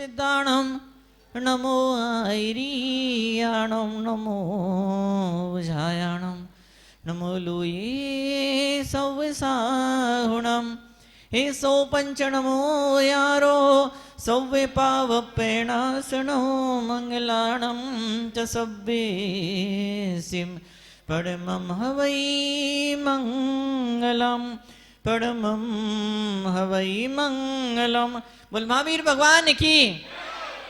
सिद्धाणम नमो ऐरियाणम नमो वजायाणम नमो लोये सौसाहुणम हे सौ पंच नमो यारो सौवे पावपेणासनो मंगलाणम च सब्बे सिम परमं हवै मंगलम परमं हवै मंगलम। बोल महावीर भगवान की,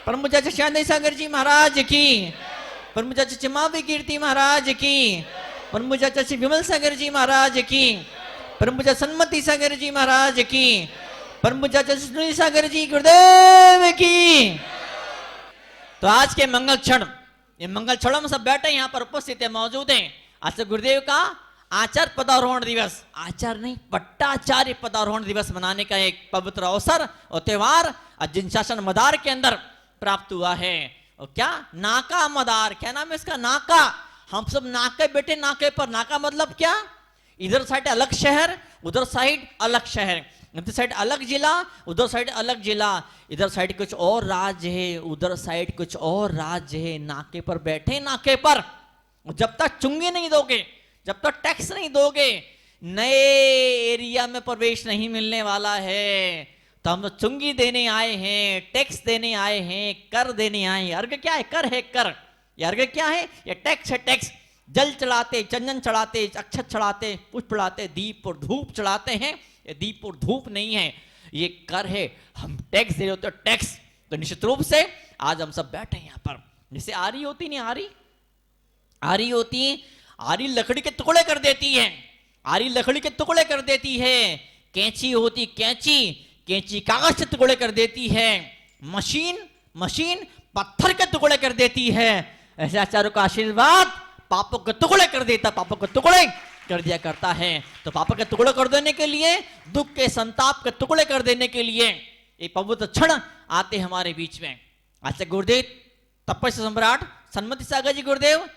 परम पूज्य शांति सागर जी महाराज की, परम पूज्य चिमावी कीर्ति महाराज की, परम पूज्य श्री विमल सागर जी महाराज की, परम पूज्य सन्मति सागर जी महाराज की, परम पूज्य सुनील सागर जी गुरुदेव की। तो आज के मंगल क्षण, ये मंगल क्षणों में सब बैठे यहाँ पर उपस्थित है, मौजूद हैं। आज से गुरुदेव का आचार्य पदारोहण दिवस, आचार्य नहीं पट्टाचार्य पदारोहण दिवस मनाने का एक पवित्र अवसर और त्योहार जिन शासन मदार के अंदर प्राप्त हुआ है। और क्या नाका मदार, क्या नाम है इसका? नाका। हम सब नाके बैठे, नाके पर। नाका मतलब क्या? इधर साइड अलग शहर, उधर साइड अलग शहर, इधर साइड अलग जिला, उधर साइड अलग जिला, इधर साइड कुछ और राज्य है, उधर साइड कुछ और राज्य है। नाके पर बैठे, नाके पर। जब तक चुंगी नहीं दोगे, जब तक टैक्स नहीं दोगे, नए एरिया में प्रवेश नहीं मिलने वाला है। तो हम चुंगी देने आए हैं, टैक्स देने आए हैं, कर देने आए हैं। अर्घ क्या है? कर है, कर। ये अर्घ क्या है? ये टैक्स है, टैक्स। जल चढ़ाते, चंदन चढ़ाते, अक्षत चढ़ाते, पुष्प चढ़ाते, दीप और धूप चढ़ाते हैं। ये दीप और धूप नहीं है, ये कर है। हम टैक्स दे रहे होते, टैक्स। तो निश्चित रूप से आज हम सब बैठे हैं यहाँ पर। जैसे आरी होती नहीं, आरी आरी होती है, आरी लकड़ी के टुकड़े कर देती है, आरी लकड़ी के टुकड़े कर देती है। कैंची होती, कैंची, कैंची कागज के टुकड़े कर देती है। मशीन, मशीन पत्थर के टुकड़े कर देती है। ऐसे आचार्यों का आशीर्वाद पापों के टुकड़े कर देता, पापों के टुकड़े कर दिया करता है। तो पापों के टुकड़े कर देने के लिए, दुख के संताप के टुकड़े कर देने के लिए ये पवित्र क्षण आते हमारे बीच में। आज गुरुदेव तपस्या सम्राट सन्मति सागर जी गुरुदेव,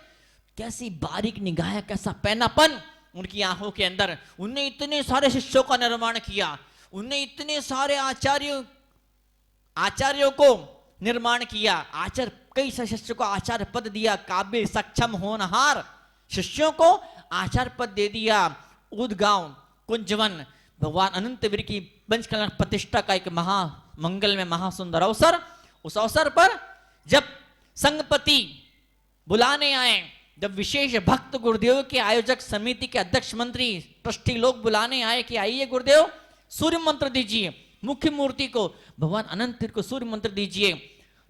कैसी बारीक निगाह, कैसा पैनापन उनकी आंखों के अंदर। उनने इतने सारे शिष्यों का निर्माण किया, उनने इतने सारे आचार्यों को निर्माण किया। आचार्य, कई सारे शिष्यों को आचार्य पद दिया, काबिल सक्षम होनहार शिष्यों को आचार्य पद दे दिया। उदगांव, कुंजवन, भगवान अनंत वीर की पंचकल्याण प्रतिष्ठा का एक महामंगल में महासुंदर अवसर। उस अवसर पर जब संघपति बुलाने आए, जब विशेष भक्त गुरुदेव के आयोजक समिति के अध्यक्ष मंत्री ट्रस्टी लोग बुलाने आए कि आइए गुरुदेव सूर्य मंत्र दीजिए, मुख्य मूर्ति को भगवान अनंत को सूर्य मंत्र दीजिए।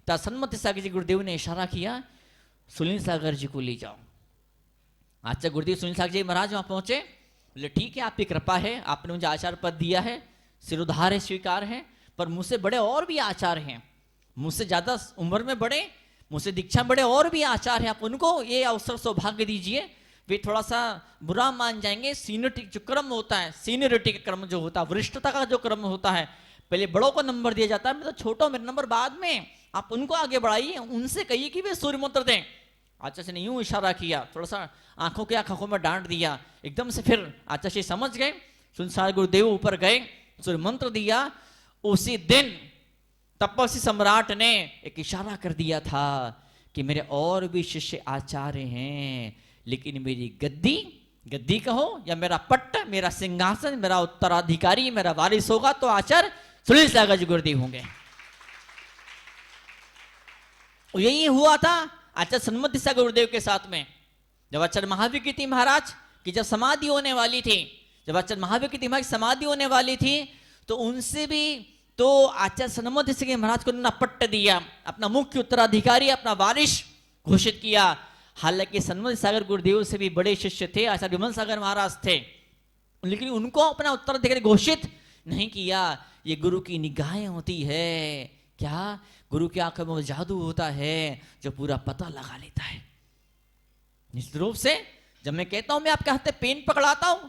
तो सन्मति सागर जी गुरुदेव ने इशारा किया, सुनील सागर जी को ले जाओ। आचार्य गुरुदेव सुनील सागर जी महाराज वहां पहुंचे, बोले ठीक है, आपकी कृपा है, आपने मुझे आचार्य पद दिया है, सिरोधार है, स्वीकार है। पर मुझसे बड़े और भी आचार्य हैं, मुझसे ज्यादा उम्र में बड़े, मुझसे दीक्षा बड़े और भी आचार्य हैं, आप उनको ये अवसर सौभाग्य दीजिए। वे थोड़ा सा बुरा मान जाएंगे। सीनियरिटी जो क्रम होता है, सीनियरिटी का क्रम जो होता है, वरिष्ठता का जो क्रम होता है, पहले बड़ों को नंबर दिया जाता है। मैं तो छोटा हूं, मेरा नंबर बाद में, आप उनको आगे बढ़ाइए, उनसे कहिए कि वे सूर्य मंत्र दें। आचार्य ने यूं इशारा किया, थोड़ा सा आंखों के आंखों में डांट दिया एकदम से। फिर आचार्य समझ गए, सुनसार गुरुदेव ऊपर गए, सूर्य मंत्र दिया। उसी दिन तपस्वी सम्राट ने एक इशारा कर दिया था कि मेरे और भी शिष्य आचार्य हैं, लेकिन मेरी गद्दी, गद्दी कहो या मेरा पट्ट, मेरा सिंहासन, मेरा उत्तराधिकारी, मेरा वारिस होगा तो आचार्य सुनील सागर जी गुरुदेव होंगे। यही हुआ था आचार्य सन्मति सागर गुरुदेव के साथ में। जब आचार्य महावीर कीर्ति महाराज की जब समाधि होने वाली थी, जब आचार्य महावीर कीर्ति महाराज की समाधि होने वाली थी, तो उनसे भी तो आचार्य सन्मति सागर महाराज को उन्होंने पट्ट दिया, अपना मुख्य उत्तराधिकारी, अपना वारिस घोषित किया। हालांकि सन्मति सागर गुरुदेव से भी बड़े शिष्य थे, आचार्य विमल सागर महाराज थे, लेकिन उनको अपना उत्तराधिकारी घोषित नहीं किया। ये गुरु की निगाहें होती है, क्या गुरु की आंखों में वो जादू होता है जो पूरा पता लगा लेता है। निश्चित रूप से जब मैं कहता हूं, मैं आपके हाथ में पेन पकड़ाता हूं,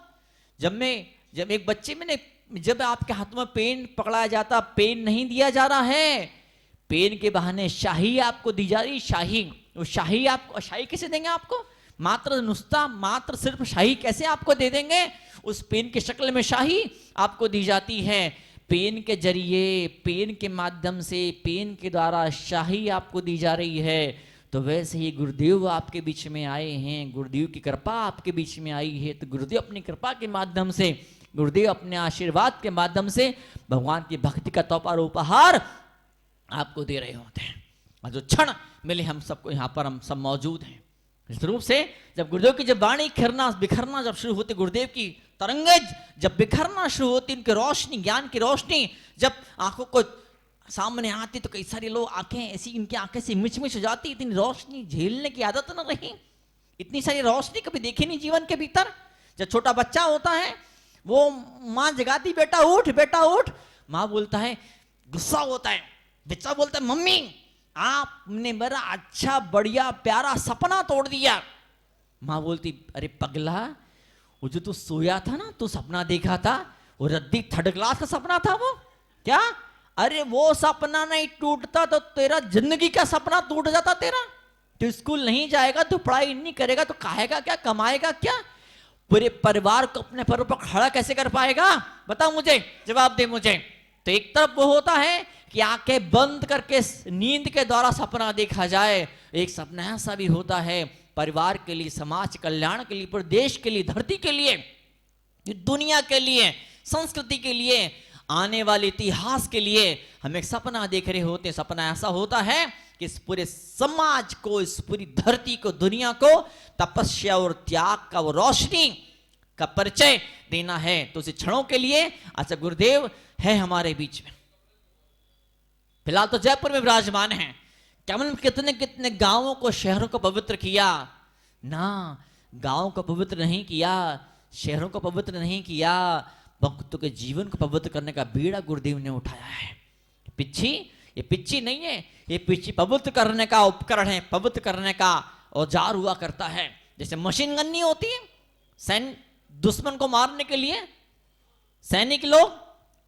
जब एक बच्चे में जब आपके हाथ में पेन पकड़ाया जाता, पेन नहीं दिया जा रहा है, पेन के बहाने शाही आपको दी जा रही, शाही। वो शाही आपको, शाही कैसे देंगे आपको? मात्र नुस्ता, मात्र सिर्फ शाही कैसे आपको दे देंगे? उस पेन की शक्ल में शाही आपको दी जाती है। पेन के जरिए, पेन के माध्यम से, पेन के द्वारा शाही आपको दी जा रही है, तो वैसे ही गुरुदेव आपके बीच में आए हैं, गुरुदेव की कृपा आपके बीच में आई है, तो गुरुदेव अपनी कृपा के माध्यम से, गुरुदेव अपने आशीर्वाद के माध्यम से भगवान की भक्ति का तोहफा और उपहार आपको दे रहे होते हैं। और जो क्षण मिले हम सबको यहाँ पर, हम सब मौजूद हैं इस रूप से। जब गुरुदेव की जब वाणी बिखरना जब शुरू होती, गुरुदेव की तरंगें जब बिखरना शुरू होती, उनकी रोशनी, ज्ञान की रोशनी जब आंखों को सामने आती, तो कई सारे लोग आंखें ऐसी, इनकी आंखें से मिचमिच हो जाती। इतनी रोशनी झेलने की आदत न रही, इतनी सारी रोशनी कभी देखी नहीं जीवन के भीतर। जब छोटा बच्चा होता है, वो माँ जगाती, बेटा उठ, बेटा उठ, माँ बोलता है, गुस्सा होता है, बच्चा बोलता है, मम्मी आपने मेरा अच्छा बढ़िया प्यारा सपना तोड़ दिया। माँ बोलती, अरे पगला, वो जो तू सोया था ना, तू सपना देखा था, वो रद्दी थर्ड क्लास का सपना था वो क्या? अरे वो सपना नहीं टूटता तो तेरा जिंदगी का सपना टूट जाता तेरा। तो स्कूल नहीं जाएगा, तो पढ़ाई नहीं करेगा, तो खाएगा क्या, कमाएगा क्या, पूरे परिवार को अपने पैरों पर खड़ा कैसे कर पाएगा? बताओ मुझे, जवाब दे मुझे। तो एक तरफ वो होता है कि आंखें बंद करके नींद के द्वारा सपना देखा जाए, एक सपना ऐसा भी होता है परिवार के लिए, समाज कल्याण के लिए, पूरे देश के लिए, धरती के लिए, दुनिया के लिए, संस्कृति के लिए, आने वाले इतिहास के लिए हम एक सपना देख रहे होते हैं। सपना ऐसा होता है कि इस पूरे समाज को, इस पूरी धरती को, दुनिया को तपस्या और त्याग का, वो रोशनी का परिचय देना है। तो उस क्षणों के लिए अच्छा गुरुदेव है हमारे बीच में। फिलहाल तो जयपुर में विराजमान हैं, केवल कितने कितने गांवों को, शहरों को पवित्र किया ना, गांवों को पवित्र नहीं किया, शहरों को पवित्र नहीं किया, भक्तों के जीवन को पवित्र करने का बीड़ा गुरुदेव ने उठाया है। पिच्छी, ये पिच्छी नहीं है, ये पिच्छी पवित्र करने का उपकरण है, पवित्र करने का औजार हुआ करता है। जैसे मशीन गन नहीं होती है, दुश्मन को मारने के लिए सैनिक लोग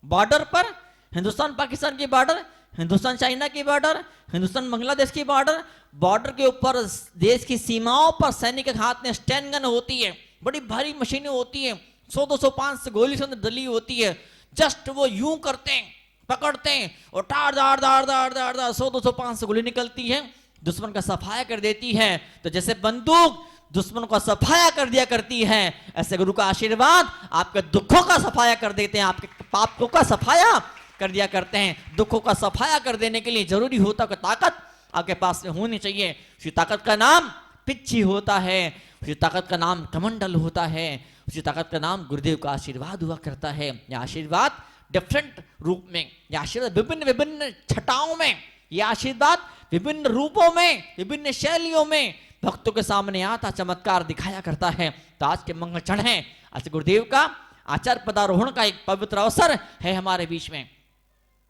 बॉर्डर पर, हिंदुस्तान पाकिस्तान की बॉर्डर, हिंदुस्तान चाइना की बॉर्डर, हिंदुस्तान बांग्लादेश की बॉर्डर, बॉर्डर के ऊपर देश की सीमाओं पर सैनिक के हाथ में स्टैंड गन होती है, बड़ी भारी मशीनें होती है, 100, 200, 500 गोली से डली होती है। जस्ट वो यूं करते हैं, पकड़ते हैं और टार दार दार दार दार दार 100, 200, 500 गोली निकलती है, दुश्मन का सफाया कर देती है। तो जैसे बंदूक दुश्मन का सफाया कर दिया करती है, ऐसे गुरु का आशीर्वाद आपके दुखों का सफाया कर देते हैं, आपके पापों का सफाया कर दिया करते हैं। दुखों का सफाया कर देने के लिए जरूरी होता है ताकत आपके पास में होनी चाहिए। उसी ताकत का नाम पिच्छी होता है, उसी ताकत का नाम कमंडल होता है, उसी ताकत का नाम गुरुदेव का आशीर्वाद हुआ करता है। यह आशीर्वाद डिफरेंट रूप में, यह आशीर्वाद विभिन्न विभिन्न छटाओं में, यह आशीर्वाद विभिन्न रूपों में, विभिन्न शैलियों में भक्तों के सामने आता चमत्कार दिखाया करता है। तो आज के मंगल क्षण है, आज गुरुदेव का आचार्य पदारोहण का एक पवित्र अवसर है हमारे बीच में।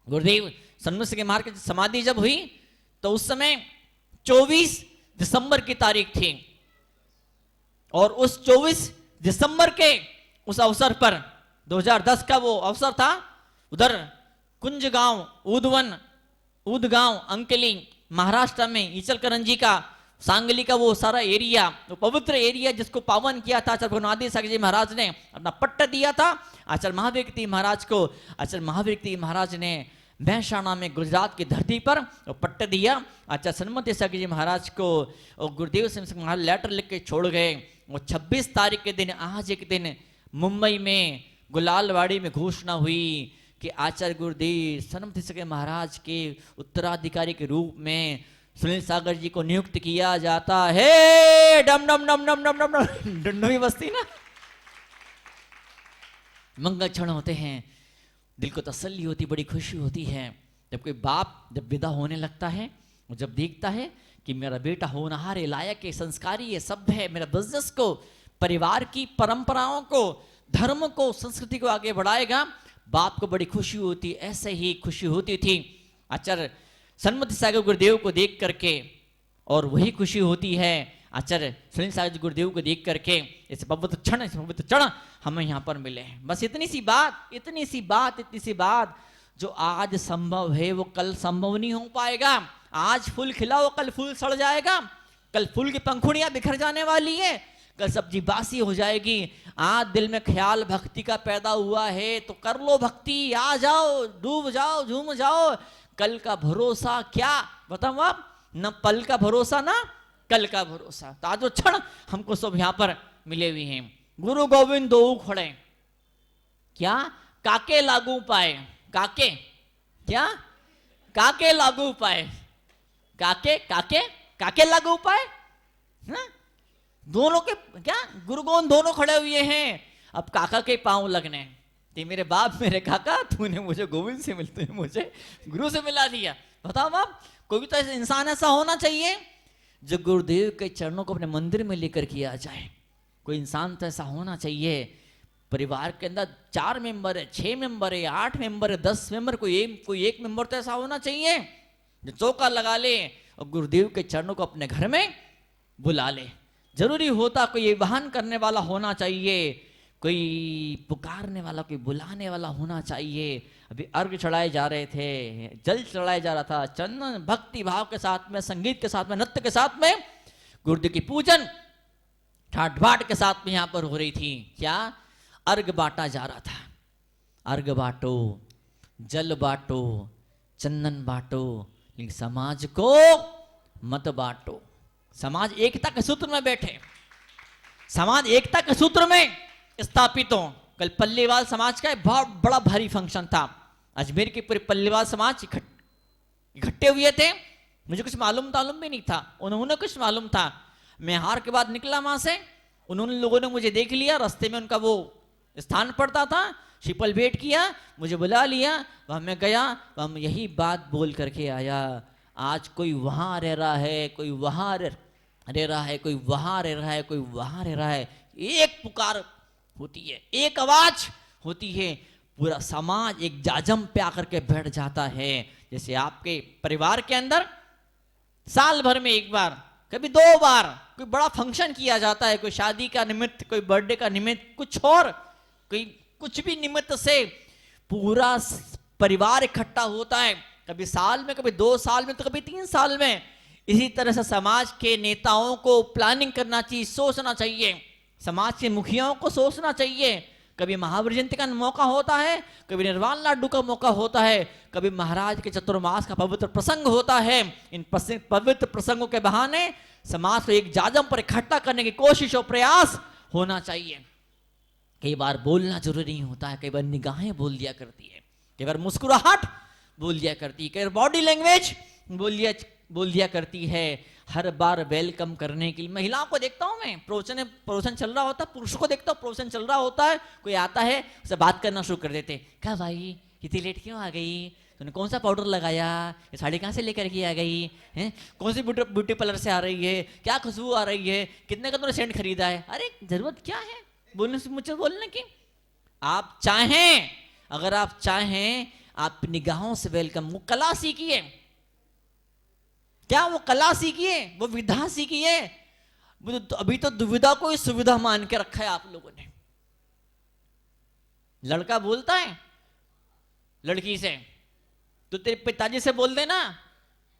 गुरुदेव सन्मुख के मार्ग की समाधि जब हुई, तो उस समय 24 दिसंबर की तारीख थी, और उस 24 दिसंबर के उस अवसर पर 2010 का वो अवसर था। उधर कुंज गांव, ऊदगांव, अंकली, महाराष्ट्र में इचलकरंजी का, सांगली का वो सारा एरिया, वो पवित्र एरिया जिसको पावन किया था आचार्य भगवनाथ सागर जी महाराज ने, अपना पट्ट दिया था आचार्य महावीर कीर्ति महाराज को। आचार्य महावीर कीर्ति महाराज ने महसाणा में गुजरात की धरती पर पट्ट दिया आचार्य सन्मति सागर जी महाराज को, और गुरुदेव सिंह महाराज लेटर लिख के छोड़ गए। वो 26 तारीख के दिन, आज एक दिन मुंबई में गुलालवाड़ी में घोषणा हुई कि आचार्य गुरुदेव सन्मति सागर महाराज के उत्तराधिकारी के रूप में सुनील सागर जी को नियुक्त किया जाता है। डम डम डम डम डम डम डम भी बसती ना। मंगल क्षण होते हैं, दिल को तसल्ली होती, बड़ी खुशी होती है जब कोई बाप जब विदा होने लगता है, वो जब देखता है कि मेरा बेटा होनहार है, लायक है, संस्कारी है, सभ्य है, मेरा बिजनेस को, परिवार की परंपराओं को, धर्म को, संस्कृति को आगे बढ़ाएगा, बाप को बड़ी खुशी होती। ऐसे ही खुशी होती थी आचार्य सन्मति सागर गुरुदेव को देख करके, और वही खुशी होती है आचार्य सुनील सागर गुरुदेव को देख करके। इस पवित्र क्षण हमें यहाँ पर मिले हैं। बस इतनी सी बात जो आज संभव है वो कल संभव नहीं हो पाएगा। आज फूल खिला वो कल फूल सड़ जाएगा, कल फूल की पंखुड़ियां बिखर जाने वाली है, कल सब्जी बासी हो जाएगी। आज दिल में ख्याल भक्ति का पैदा हुआ है तो कर लो भक्ति, आ जाओ, डूब जाओ, झूम जाओ। कल का भरोसा क्या, बताओ आप, न पल का भरोसा ना कल का भरोसा। तो आज वो क्षण हमको सब यहां पर मिले हुए हैं। गुरु गोविंद दो खड़े, क्या काके लागू पाए, काके क्या, काके लागू पाए, काके काके काके लागू पाए, दोनों के क्या, गुरु गोविंद दोनों खड़े हुए हैं। अब काका के पांव लगने, ते मेरे बाप मेरे काका, तूने मुझे गोविंद से मिलते मुझे गुरु से मिला दिया। बताओ आप, कोई भी तो इंसान ऐसा होना चाहिए जो गुरुदेव के चरणों को अपने मंदिर में लेकर के आ जाए। कोई इंसान तो ऐसा होना चाहिए, परिवार के अंदर 4 मेंबर है, 6 मेंबर है, 8 मेंबर है, 10 मेंबर, कोई एक मेंबर तो ऐसा होना चाहिए जो चौका लगा ले और गुरुदेव के चरणों को अपने घर में बुला ले। जरूरी होता कोई ये वाहन करने वाला होना चाहिए, कोई पुकारने वाला, कोई बुलाने वाला होना चाहिए। अभी अर्घ चढ़ाए जा रहे थे, जल चढ़ाया जा रहा था, चंदन भक्ति भाव के साथ में, संगीत के साथ में, नृत्य के साथ में गुरुदेव की पूजन ठाट बाट के साथ में यहां पर हो रही थी। क्या, अर्घ बांटा जा रहा था। अर्घ बांटो, जल बांटो, चंदन बांटो, लेकिन समाज को मत बांटो। समाज एकता के सूत्र में बैठे, समाज एकता के सूत्र में स्थापित हो। कल पल्लीवाल समाज का बहुत बड़ा भारी फंक्शन था। अजमेर के पूरे पल्लीवाल समाज इकट्ठे हुए थे। मुझे कुछ मालूम भी नहीं था, उन्होंने कुछ मालूम था। मैं हार के बाद निकला वहां से, उन्होंने लोगों ने मुझे देख लिया, रास्ते में उनका वो स्थान पड़ता था, शिपल भेंट किया, मुझे बुला लिया, वहां मैं गया, वहां यही बात बोल करके आया। आज कोई वहां रह रहा है, कोई वहां रह रहा है, कोई वहां रह रहा है, कोई वहां रह रहा है। एक पुकार होती है, एक आवाज होती है, पूरा समाज एक जाजम पे आकर के बैठ जाता है। जैसे आपके परिवार के अंदर साल भर में एक बार, कभी 2 बार कोई बड़ा फंक्शन किया जाता है, कोई शादी का निमित्त, कोई बर्थडे का निमित्त, कुछ और कोई कुछ भी निमित्त से पूरा परिवार इकट्ठा होता है। कभी साल में, कभी 2 साल में, तो कभी 3 साल में। इसी तरह से समाज के नेताओं को प्लानिंग करना चाहिए, सोचना चाहिए। समाज के मुखियाओं को सोचना चाहिए। कभी महावीर जयंती का मौका होता है, कभी निर्वाण लाडू का मौका होता है, कभी महाराज के चतुर्मास का पवित्र प्रसंग होता है। इन पवित्र प्रसंगों के बहाने समाज को एक जाजम पर इकट्ठा करने की कोशिश और प्रयास होना चाहिए। कई बार बोलना जरूरी नहीं होता है, कई बार निगाहें बोल दिया करती है, कई बार मुस्कुराहट बोल दिया करती है, कई बार बॉडी लैंग्वेज बोल दिया करती है। हर बार वेलकम करने के लिए महिलाओं को देखता हूं मैं, प्रवचन चल रहा होता है, पुरुषों को देखता हूं, प्रवचन चल रहा होता है, कोई आता है उससे बात करना शुरू कर देते, क्या भाई इतनी लेट क्यों आ गई, तूने कौन सा पाउडर लगाया, ये साड़ी कहाँ से लेकर के आ गई है, कौन सी ब्यूटी पार्लर से आ रही है, क्या खुशबू आ रही है, कितने का तूने सेंट खरीदा है। अरे जरूरत क्या है बोलने से, मुझे बोलने की। आप चाहें, अगर आप चाहें, आप निगाहों से वेलकम, वो कला सीखिए। क्या वो कला सीखिए, वो विधा सीखिए। अभी तो दुविधा को ही सुविधा मान के रखा है आप लोगों ने। लड़का बोलता है लड़की से, तो तेरे पिताजी से बोल देना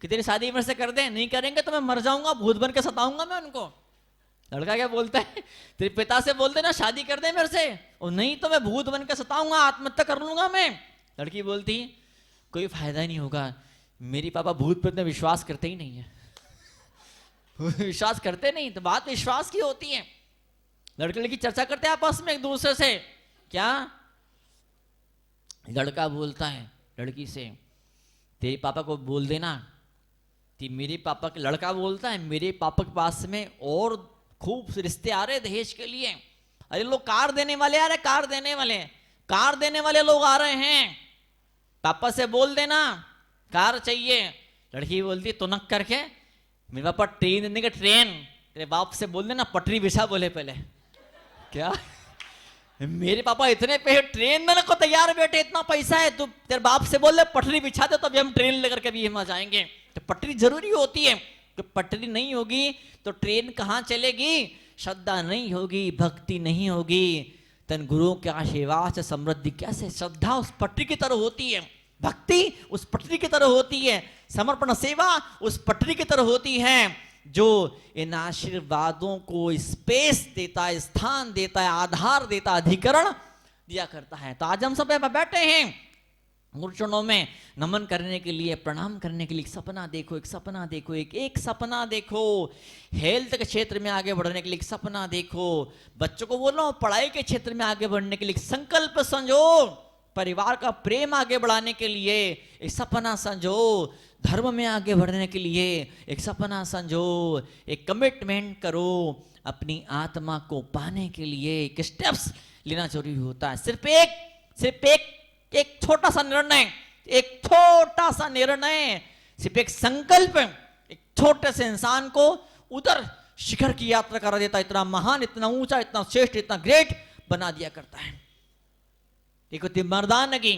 कि तेरी शादी मेरे से कर दे, नहीं करेंगे तो मैं मर जाऊंगा, भूत बन के सताऊंगा मैं उनको। लड़का क्या बोलता है, तेरे पिता से बोल देना शादी कर दे मेरे से, और नहीं तो मैं भूत बन के सताऊंगा, आत्महत्या कर लूंगा मैं। लड़की बोलती कोई फायदा नहीं होगा, मेरी पापा भूत पर विश्वास करते ही नहीं है, विश्वास करते नहीं, तो बात विश्वास की होती है। लड़के लड़की चर्चा करते हैं आपस में एक दूसरे से। क्या लड़का बोलता है लड़की से, तेरे पापा को बोल देना कि मेरे पापा के, लड़का बोलता है मेरे पापा के पास में और खूब रिश्ते आ रहे दहेज के लिए। अरे लोग कार देने वाले आ रहे, कार देने वाले लोग आ रहे हैं, पापा से बोल देना कार चाहिए। लड़की बोलती तो नक करके, मेरे पापा ट्रेन देने का, ट्रेन तेरे बाप से बोल देना पटरी बिछा, बोले पहले। क्या मेरे पापा इतने पे ट्रेन देने को तैयार बैठे, इतना पैसा है, तो तेरे बाप से बोल दे पटरी बिछा दे, तभी हम ट्रेन लेकर के भी हम जाएंगे। तो पटरी जरूरी होती है, तो पटरी नहीं होगी तो ट्रेन कहाँ चलेगी। श्रद्धा नहीं होगी, भक्ति नहीं होगी, तन गुरुओं के आशीर्वाद से समृद्धि कैसे। श्रद्धा उस पटरी की तरह होती है, भक्ति उस पटरी की तरह होती है, समर्पण सेवा उस पटरी की तरह होती है। जो इन आशीर्वादों को स्पेस देता है, स्थान देता है, आधार देता, अधिकरण दिया करता है। तो आज हम सब यहाँ बैठे हैं गुरुचरणों में नमन करने के लिए, प्रणाम करने के लिए। एक सपना देखो, एक सपना देखो, एक सपना देखो। हेल्थ के क्षेत्र में आगे बढ़ने के लिए एक सपना देखो। बच्चों को बोलो पढ़ाई के क्षेत्र में आगे बढ़ने के लिए संकल्प संजो। परिवार का प्रेम आगे बढ़ाने के लिए एक सपना संजो। धर्म में आगे बढ़ने के लिए एक सपना संजो। एक कमिटमेंट करो। अपनी आत्मा को पाने के लिए एक स्टेप्स लेना जरूरी होता है। सिर्फ एक छोटा सा निर्णय, एक छोटा सा निर्णय, सिर्फ एक संकल्प एक छोटे से इंसान को उधर शिखर की यात्रा करा देता है। इतना महान, इतना ऊंचा, इतना श्रेष्ठ, इतना ग्रेट बना दिया करता है। एक होती मर्दानगी,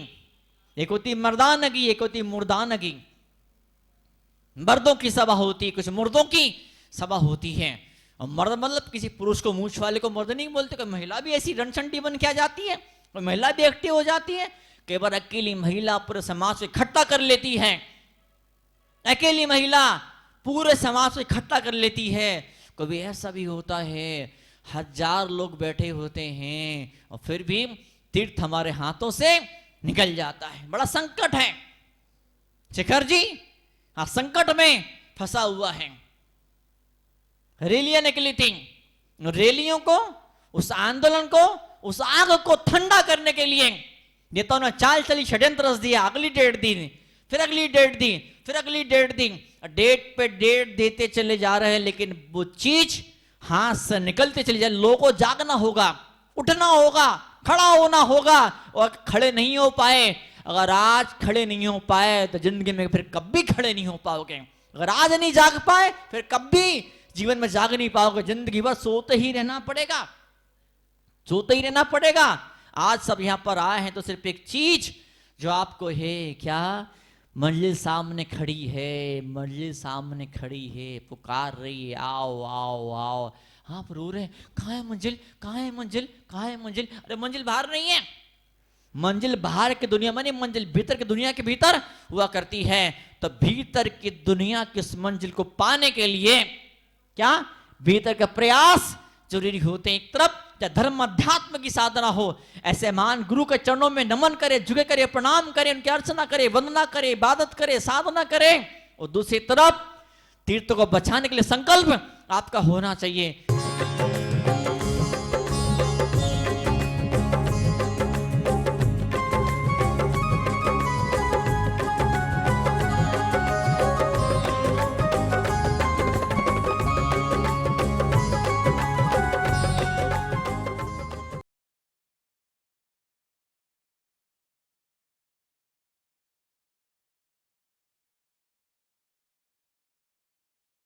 एक होती मर्दानगी, एक होती मुर्दानगी। मर्दों की सभा होती, कुछ मुर्दों की सभा होती है। और मर्द मतलब किसी पुरुष को, मूछ वाले को मर्द नहीं बोलते। कोई महिला भी ऐसी रणछंटी बन के आ जाती है, कोई महिला भी एक्टिव हो जाती है। कई बार अकेली महिला पूरे समाज को इकट्ठा कर लेती है। अकेली महिला पूरे समाज को इकट्ठा कर लेती है। कभी ऐसा भी होता है 1000 लोग बैठे होते हैं और फिर भी तीर्थ हमारे हाथों से निकल जाता है। बड़ा संकट है शिखर जी, हाँ संकट में फंसा हुआ है। रैलियां निकली थी, रैलियों को, उस आंदोलन को, उस आग को ठंडा करने के लिए नेताओं ने चाल चली, षड्यंत्र रच दिया। अगली डेट दी, फिर अगली डेट दी, फिर अगली डेट दी। डेट पे डेट देते चले जा रहे हैं, लेकिन वो चीज हाथ से निकलते चले जाए। लोगों को जागना होगा, उठना होगा, खड़ा होना होगा। और खड़े नहीं हो पाए, अगर आज खड़े नहीं हो पाए तो जिंदगी में फिर कभी खड़े नहीं हो पाओगे। अगर आज नहीं जाग पाए फिर कभी जीवन में जाग नहीं पाओगे। जिंदगी भर सोते ही रहना पड़ेगा, सोते ही रहना पड़ेगा। आज सब यहां पर आए हैं तो सिर्फ एक चीज जो आपको है, क्या? मंजिल सामने खड़ी है, मंजिल सामने खड़ी है, पुकार रही है, आओ आओ आओ। आप रो रहे, कहाँ है मंजिल, कहाँ है मंजिल, कहाँ है मंजिल? अरे मंजिल बाहर नहीं है, मंजिल बाहर की दुनिया में नहीं, मंजिल भीतर की दुनिया के भीतर हुआ करती है। तो भीतर की दुनिया की उस मंजिल को पाने के लिए क्या भीतर का प्रयास जरूरी होते हैं। एक तरफ धर्म अध्यात्म की साधना हो, ऐसे महान गुरु के चरणों में नमन करे, झुके करे, प्रणाम करे, उनकी अर्चना करे, वंदना करे, इबादत करे, साधना करे। और दूसरी तरफ तीर्थ को बचाने के लिए संकल्प आपका होना चाहिए।